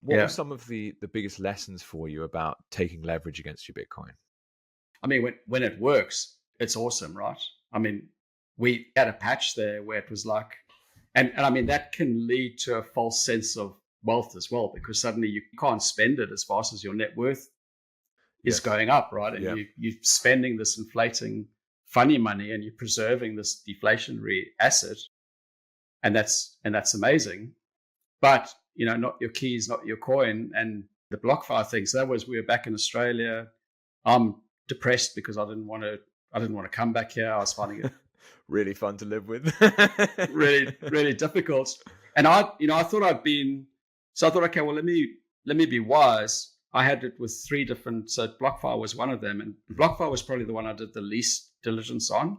what were some of the biggest lessons for you about taking leverage against your Bitcoin? I mean, when it works, it's awesome, right? I mean, we had a patch there where it was like, and I mean, that can lead to a false sense of wealth as well, because suddenly you can't spend it as fast as your net worth is going up, right? And you're spending this inflating funny money, and you're preserving this deflationary asset, and that's amazing. But not your keys, not your coin, and the BlockFi thing. So we were back in Australia. I'm depressed because I didn't want to come back here. I was finding it really fun to live with. really, really difficult. And I thought so I thought, okay, well, let me be wise. I had it with 3 different, so BlockFi was one of them. And BlockFi was probably the one I did the least diligence on,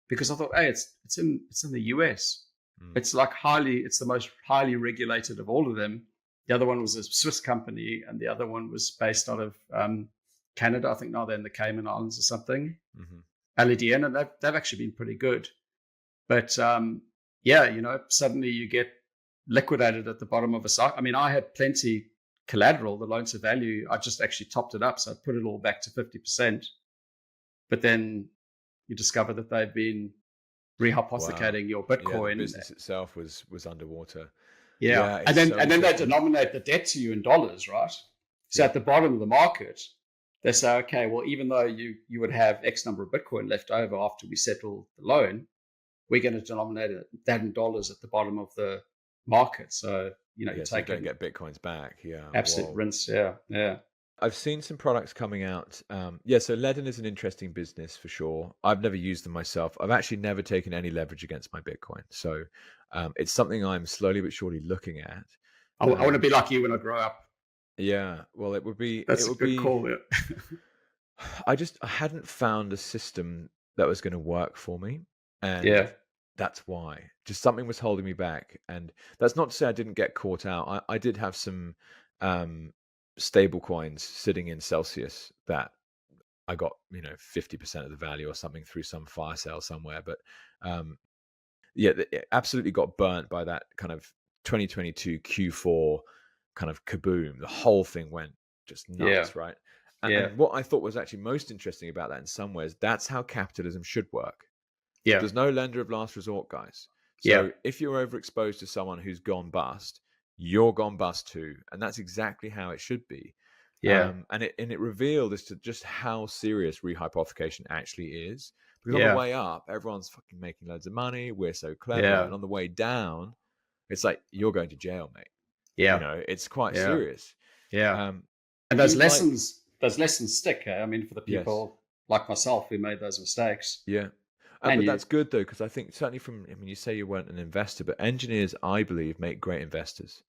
because I thought, hey, it's in the US. It's the most highly regulated of all of them. The other one was a Swiss company, and the other one was based out of Canada. I think now they're in the Cayman Islands or something. LEDN, and they've actually been pretty good. But suddenly you get liquidated at the bottom of a cycle. I mean, I had plenty collateral, the loan to value. I just actually topped it up, so I put it all back to 50%. But then you discover that they've been re-hypothecating your Bitcoin. The business itself was underwater. And then they denominate the debt to you in dollars, right? So at the bottom of the market, they say, okay, well, even though you would have X number of Bitcoin left over after we settle the loan, we're going to denominate that in dollars at the bottom of the market. So you don't get Bitcoins back. Absolute rinse. Yeah. I've seen some products coming out. So Ledin is an interesting business for sure. I've never used them myself. I've actually never taken any leverage against my Bitcoin. So it's something I'm slowly but surely looking at. I want to be like you when I grow up. Yeah, well, it would be. That's a good call. Yeah. I hadn't found a system that was going to work for me, and that's why. Just something was holding me back, and that's not to say I didn't get caught out. I did have some stable coins sitting in Celsius that I got 50% of the value or something through some fire sale somewhere, but it absolutely got burnt by that kind of 2022 Q4 kind of kaboom. The whole thing went just nuts, right? And what I thought was actually most interesting about that in some ways, that's how capitalism should work. There's no lender of last resort, guys. So if you're overexposed to someone who's gone bust, you're gone bust too. And that's exactly how it should be. And it revealed as to just how serious re-hypothecation actually is. Because on the way up, everyone's fucking making loads of money. We're so clever. And on the way down, it's like, you're going to jail, mate. It's quite serious. And those lessons stick. I mean, for the people like myself who made those mistakes. But that's good though, because I think certainly you say you weren't an investor, but engineers, I believe, make great investors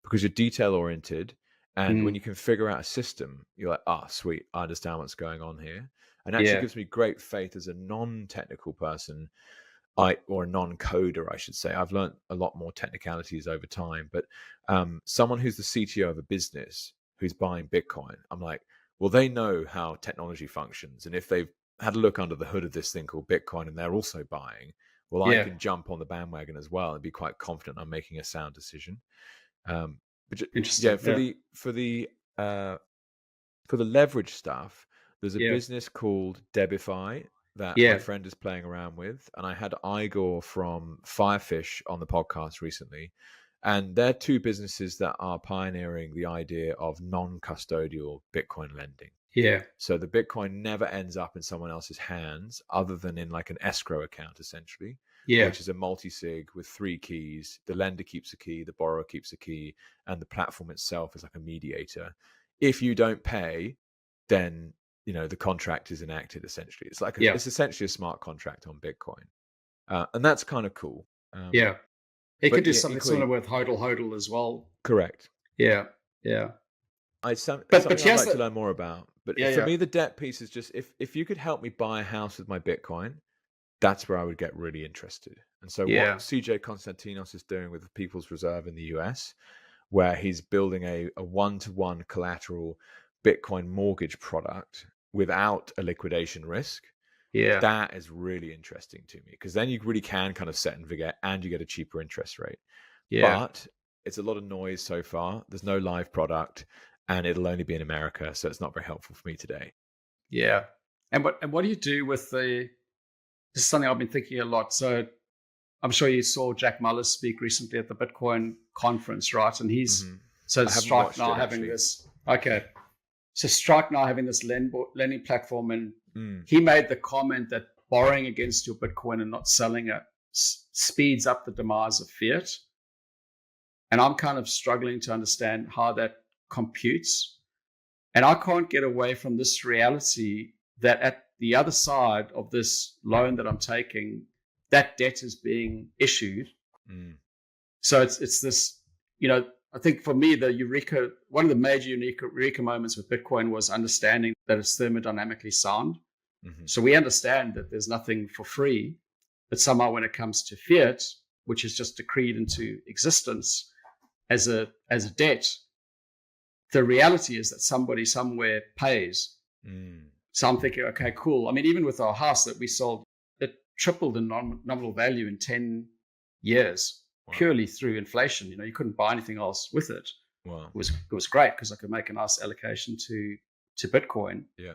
because you're detail oriented. And when you can figure out a system, you're like, sweet, I understand what's going on here. And actually gives me great faith as a non-technical person, or a non-coder, I should say. I've learned a lot more technicalities over time, but someone who's the CTO of a business who's buying Bitcoin, I'm like, well, they know how technology functions. And if they've had a look under the hood of this thing called Bitcoin and they're also buying, well, I can jump on the bandwagon as well and be quite confident I'm making a sound decision. Interesting. For the leverage stuff, there's a business called Debify that my friend is playing around with, and I had Igor from Firefish on the podcast recently, and they're 2 businesses that are pioneering the idea of non-custodial Bitcoin lending. So the Bitcoin never ends up in someone else's hands other than in like an escrow account, essentially. Which is a multi-sig with 3 keys. The lender keeps a key, the borrower keeps a key, and the platform itself is like a mediator. If you don't pay, then the contract is enacted. Essentially, it's like it's essentially a smart contract on Bitcoin, and that's kind of cool. It could do something similar with HODL as well. Correct. It's something I'd like to learn more about. But for me, the debt piece is just if you could help me buy a house with my Bitcoin, that's where I would get really interested. And so what CJ Konstantinos is doing with the People's Reserve in the US, where he's building a one-to-one collateral Bitcoin mortgage product without a liquidation risk, that is really interesting to me, because then you really can kind of set and forget, and you get a cheaper interest rate. But it's a lot of noise so far. There's no live product, and it'll only be in America, so it's not very helpful for me today. Yeah. And what do you do with this is something I've been thinking a lot. So I'm sure you saw Jack Mullis speak recently at the Bitcoin conference, right? And he's so Strike now having this. Okay. So Strike now having this lending platform, and he made the comment that borrowing against your Bitcoin and not selling it speeds up the demise of fiat. And I'm kind of struggling to understand how that computes. And I can't get away from this reality that at the other side of this loan that I'm taking, that debt is being issued. So it's this, I think for me, one of the major eureka moments with Bitcoin was understanding that it's thermodynamically sound. So we understand that there's nothing for free, but somehow when it comes to fiat, which is just decreed into existence as a debt, the reality is that somebody somewhere pays. So I'm thinking, okay, cool. I mean, even with our house that we sold, it tripled in nominal value in 10 years, purely through inflation. You couldn't buy anything else with it. Wow. It was great because I could make a nice allocation to Bitcoin. Yeah.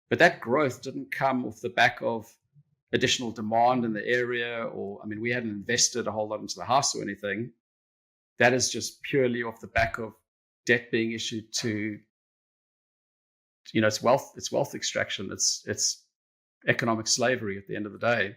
But that growth didn't come off the back of additional demand in the area, we hadn't invested a whole lot into the house or anything. That is just purely off the back of debt being issued to, it's wealth extraction. It's economic slavery at the end of the day.